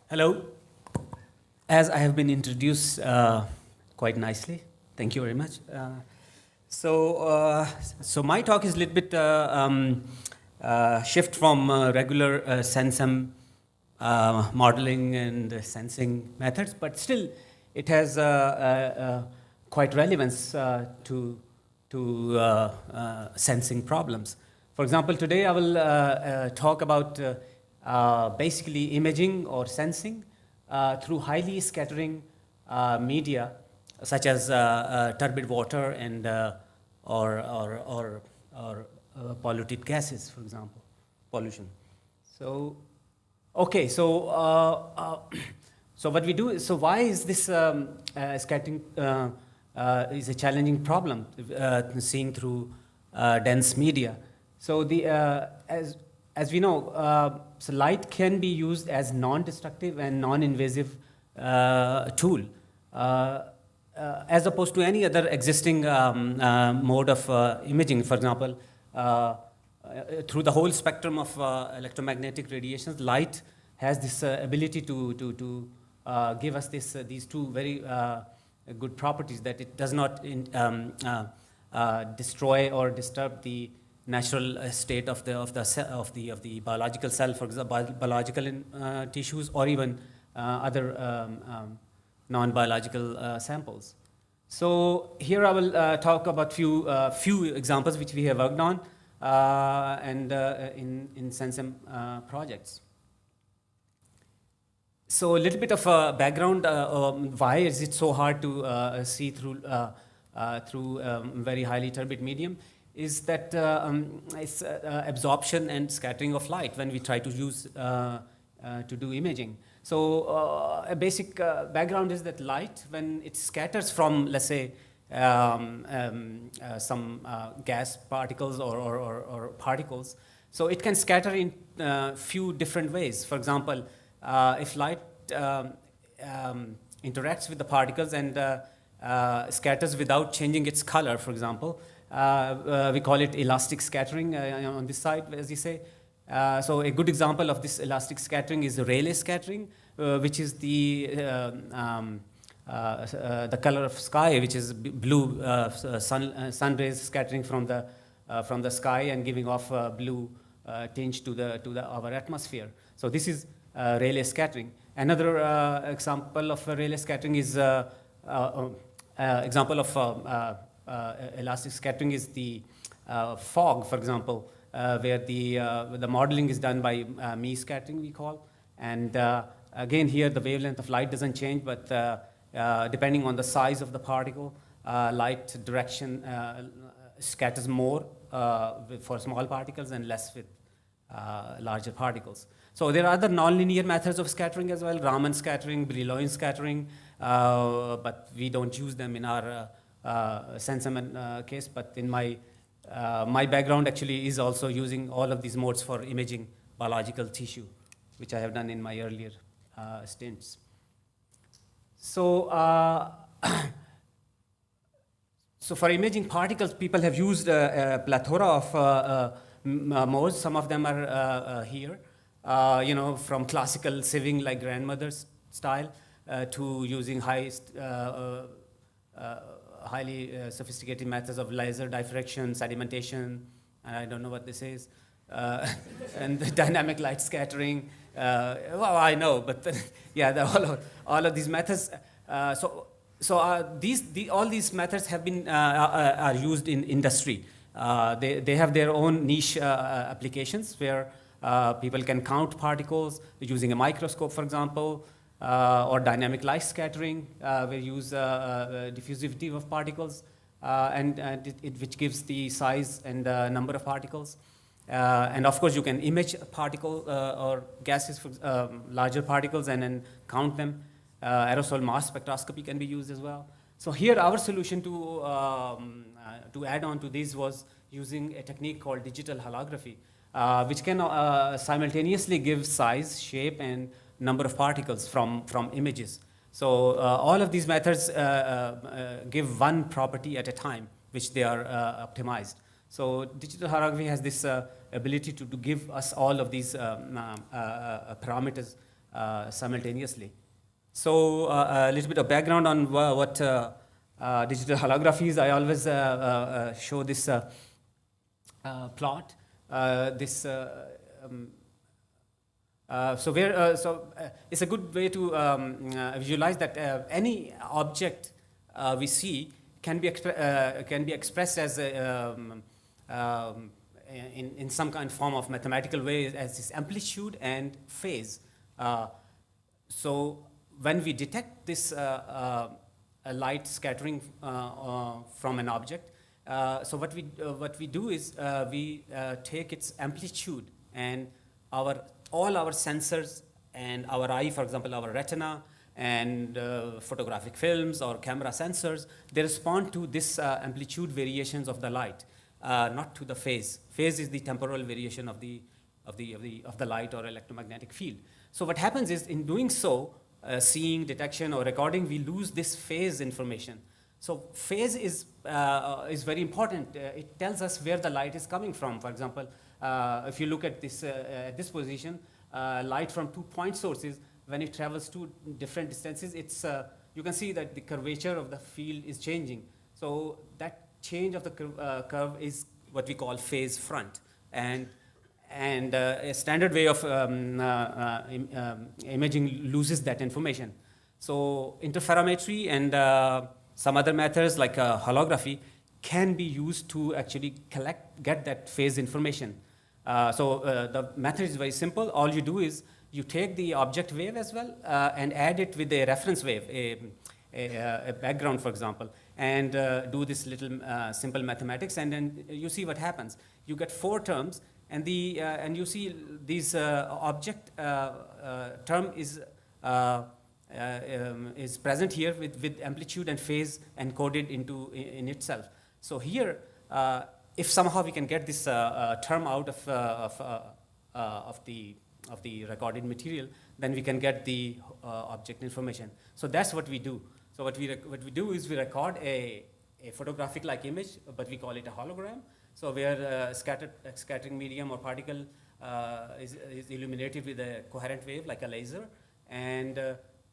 Hello. As I have been introduced quite nicely, thank you very much. So my talk is a little bit shift from regular sensum modeling and sensing methods, but still it has quite relevance to sensing problems. For example, today I will talk about basically imaging or sensing through highly scattering media, such as turbid water and or polluted gases, for example, pollution. So, okay, so what we do is, so why is this scattering is a challenging problem seeing through dense media? So as we know, so light can be used as non-destructive and non-invasive tool, as opposed to any other existing mode of imaging. For example, through the whole spectrum of electromagnetic radiations, light has this ability to give us these two very good properties, that it does not destroy or disturb the natural state of the biological cell, for example, biological tissues, or even other non-biological samples. So here I will talk about few examples which we have worked on and in Sensem projects. So a little bit of a background, why is it so hard to see through very highly turbid medium, is that it's absorption and scattering of light when we try to use to do imaging. So a basic background is that light, when it scatters from, let's say, some gas particles or particles, so it can scatter in few different ways. For example, if light interacts with the particles and scatters without changing its color, for example, we call it elastic scattering on this side, as you say. So a good example of this elastic scattering is Rayleigh scattering, which is the color of sky, which is blue sun rays scattering from the sky and giving off a blue tinge to our atmosphere. So this is Rayleigh scattering. Another example of Rayleigh scattering is example of elastic scattering is the fog, for example, where the modeling is done by Mie scattering, we call. And again, here the wavelength of light doesn't change, but depending on the size of the particle, light direction scatters more for small particles and less with larger particles. So there are other nonlinear methods of scattering as well, Raman scattering, Brillouin scattering, but we don't use them in our Sensem case. But in my background actually is also using all of these modes for imaging biological tissue, which I have done in my earlier stints. So, so for imaging particles, people have used a plethora of modes. Some of them are here, from classical sieving like grandmother's style to using highly sophisticated methods of laser diffraction, sedimentation, I don't know what this is, and the dynamic light scattering. Well, I know, but yeah, all of these methods. So all these methods have been are used in industry. They have their own niche applications where people can count particles using a microscope, for example. Or dynamic light scattering, we use diffusivity of particles, which gives the size and number of particles. And of course, you can image a particle or gases, for larger particles, and then count them. Aerosol mass spectroscopy can be used as well. So here, our solution to add on to this was using a technique called digital holography, which can simultaneously give size, shape, and number of particles from images. So all of these methods give one property at a time, which they are optimized. So digital holography has this ability to give us all of these parameters simultaneously. So a little bit of background on what digital holography is. I always show this plot. It's a good way to visualize that any object we see can be expressed as in some kind of form of mathematical way as this amplitude and phase. So when we detect this a light scattering from an object, so what we do is we take its amplitude, and all our sensors and our eye, for example, our retina and photographic films or camera sensors, they respond to this amplitude variations of the light, not to the phase. Phase is the temporal variation of the light or electromagnetic field. So what happens is, in doing so, seeing, detection, or recording, we lose this phase information. So phase is very important. It tells us where the light is coming from. For example, if you look at this position, light from 2 point sources, when it travels to different distances, you can see that the curvature of the field is changing. So that change of the curve is what we call phase front. And a standard way of imaging loses that information. So interferometry and some other methods like holography can be used to actually get that phase information. The method is very simple. All you do is you take the object wave as well and add it with a reference wave, a background, for example, and do this little simple mathematics, and then you see what happens. You get 4 terms, and you see these object term is present here with amplitude and phase encoded in itself. So here, if somehow we can get this term out of the recorded material, then we can get the object information. So that's what we do. So what we do is we record a photographic-like image, but we call it a hologram. So where scattering medium or particle is illuminated with a coherent wave like a laser, and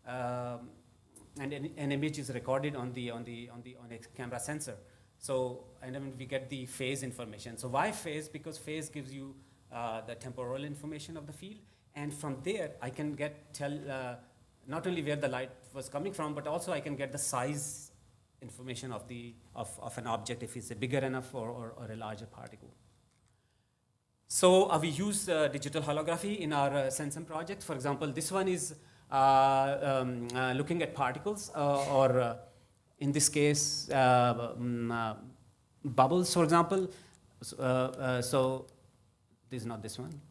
an image is recorded on a camera sensor. So, and then we get the phase information. So why phase? Because phase gives you the temporal information of the field, and from there I can tell not only where the light was coming from, but also I can get the size information of an object, if it's a bigger enough or a larger particle. So we use digital holography in our Sensem project. For example, this one is looking at particles or in this case bubbles, for example. So this is not this one.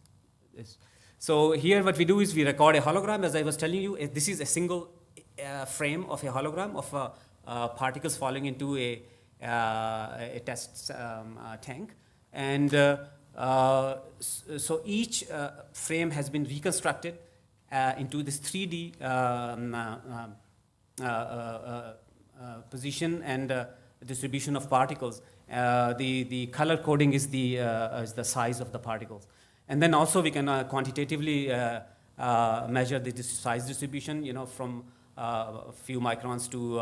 So here what we do is we record a hologram. As I was telling you, this is a single frame of a hologram of particles falling into a test tank. And so each frame has been reconstructed into this 3D position and distribution of particles. The color coding is the size of the particles. And then also we can quantitatively measure the size distribution, from a few microns to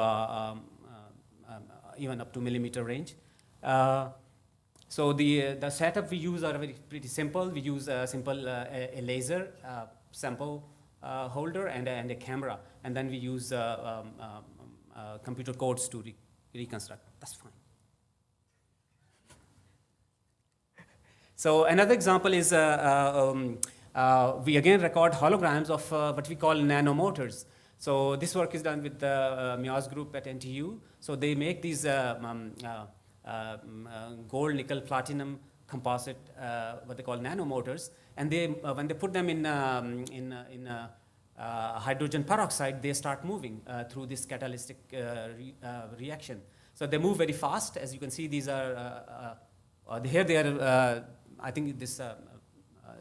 even up to millimeter range. So the setup we use are pretty simple. We use a laser sample holder and a camera, and then we use computer codes to reconstruct. That's fine. So another example is we again record holograms of what we call nanomotors. So this work is done with the Miaz group at NTU. So they make these gold, nickel, platinum composite, what they call nanomotors, and when they put them in hydrogen peroxide, they start moving through this catalytic reaction. So they move very fast. As you can see, these are here they are. I think this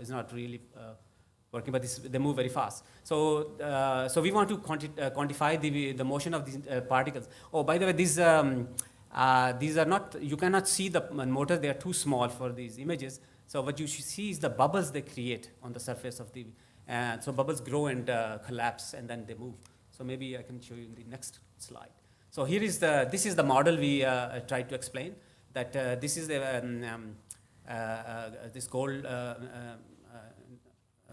is not really working, but they move very fast. So we want to quantify the motion of these particles. Oh, by the way, these are not, you cannot see the motors. They are too small for these images. So what you should see is the bubbles they create on the surface of And so bubbles grow and collapse, and then they move. So maybe I can show you in the next slide. So this is the model we tried to explain, that this is this gold,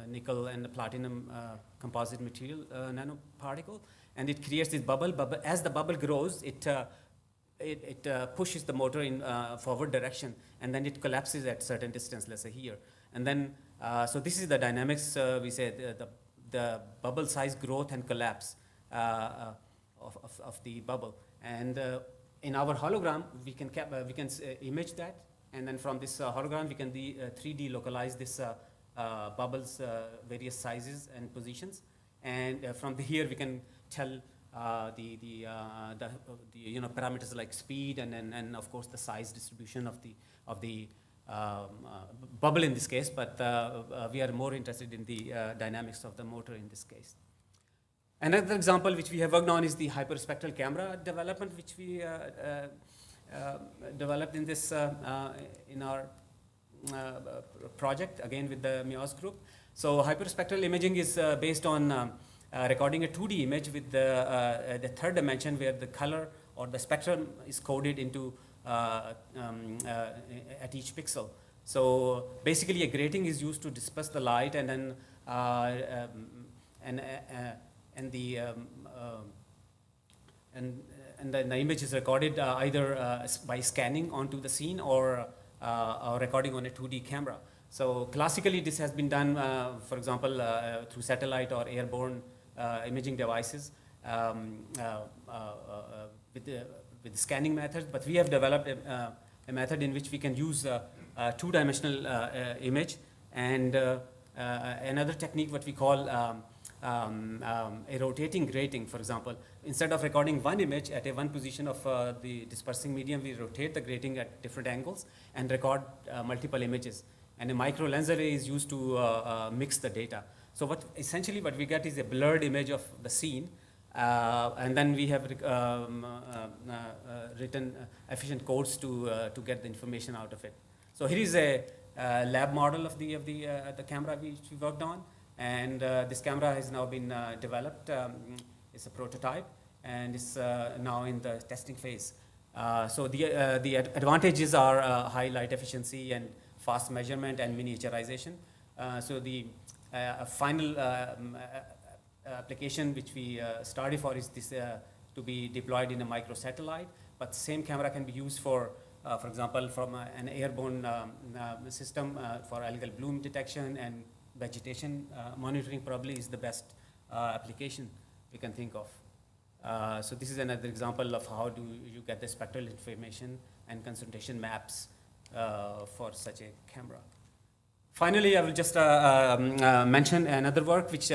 nickel and platinum composite material nanoparticle, and it creates this bubble. As the bubble grows, it pushes the motor in forward direction, and then it collapses at certain distance, let's say here. And then, so this is the dynamics, we say the bubble size growth and collapse of the bubble. And in our hologram, we can image that, and then from this hologram, we can 3D localize this bubbles, various sizes and positions. And from here, we can tell the parameters like speed and of course the size distribution of the bubble in this case, but we are more interested in the dynamics of the motor in this case. Another example which we have worked on is the hyperspectral camera development, which we developed in this in our project, again with the MEOS group. So hyperspectral imaging is based on recording a 2D image with the third dimension, where the color or the spectrum is coded into at each pixel. So basically, a grating is used to disperse the light, and then the image is recorded either by scanning onto the scene or recording on a 2D camera. So classically, this has been done, for example, through satellite or airborne imaging devices with the scanning methods. But we have developed a method in which we can use a two-dimensional image, and another technique what we call a rotating grating. For example, instead of recording one image at one position of the dispersing medium, we rotate the grating at different angles and record multiple images. And a micro lens array is used to mix the data. So essentially what we get is a blurred image of the scene, and then we have written efficient codes to get the information out of it. So here is a lab model of the camera which we worked on, and this camera has now been developed. It's a prototype, and it's now in the testing phase. So the advantages are high light efficiency and fast measurement and miniaturization. So the final application which we started for is this to be deployed in a microsatellite, but the same camera can be used for example, from an airborne system for algal bloom detection and vegetation monitoring. Probably is the best application we can think of. So this is another example of how do you get the spectral information and concentration maps for such a camera. Finally, I will just mention another work which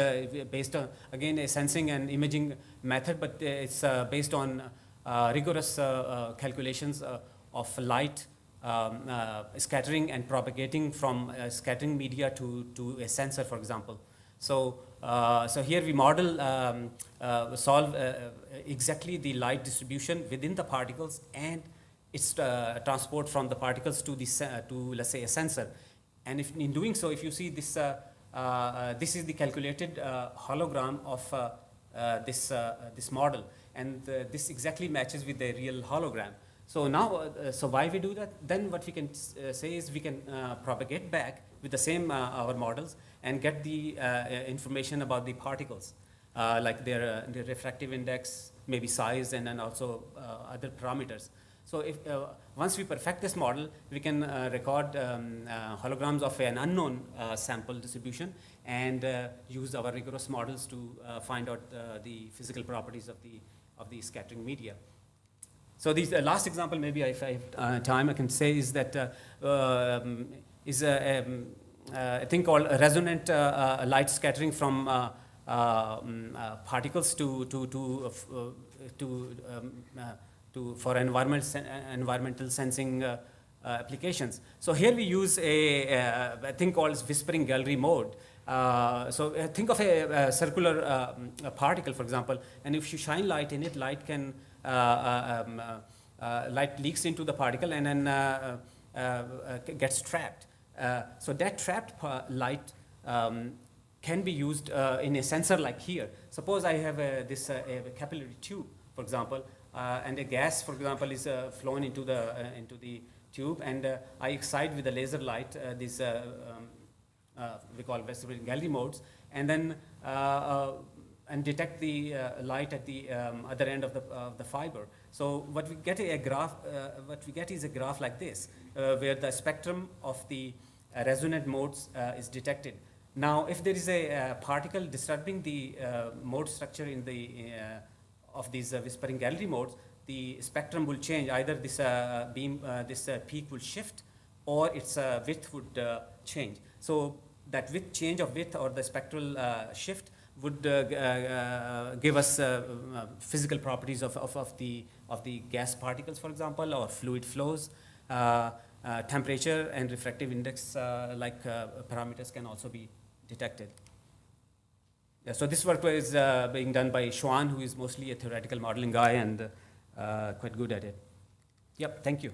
based on, again, a sensing and imaging method, but it's based on rigorous calculations of light scattering and propagating from scattering media to a sensor, for example. So, so here we model, solve exactly the light distribution within the particles and its transport from the particles to let's say a sensor. And if in doing so, if you see this, this is the calculated hologram of this model, and this exactly matches with the real hologram. So now, so why we do that? Then what we can say is we can propagate back with the same our models and get the information about the particles, like their refractive index, maybe size, and then also other parameters. So if once we perfect this model, we can record holograms of an unknown sample distribution and use our rigorous models to find out the physical properties of the scattering media. So the last example, maybe if I have time, I can say is that is a thing called resonant light scattering from particles for environmental sensing applications. So here we use a thing called whispering gallery mode. So think of a circular particle, for example, and if you shine light in it, light leaks into the particle and then gets trapped. So that trapped light can be used in a sensor like here. Suppose I have a capillary tube, for example, and a gas, for example, is flown into the tube, and I excite with a laser light we call vestibular gallery modes, and then and detect the light at the other end of the fiber. So what we get is a graph like this, where the spectrum of the resonant modes is detected. Now, if there is a particle disturbing the mode structure in the of these whispering gallery modes, the spectrum will change. Either this peak will shift, or its width would change. So that change of width or the spectral shift would give us physical properties of the gas particles, for example, or fluid flows. Temperature and refractive index parameters can also be detected. Yeah, so this work is being done by Xuan, who is mostly a theoretical modeling guy and quite good at it. Yep, thank you.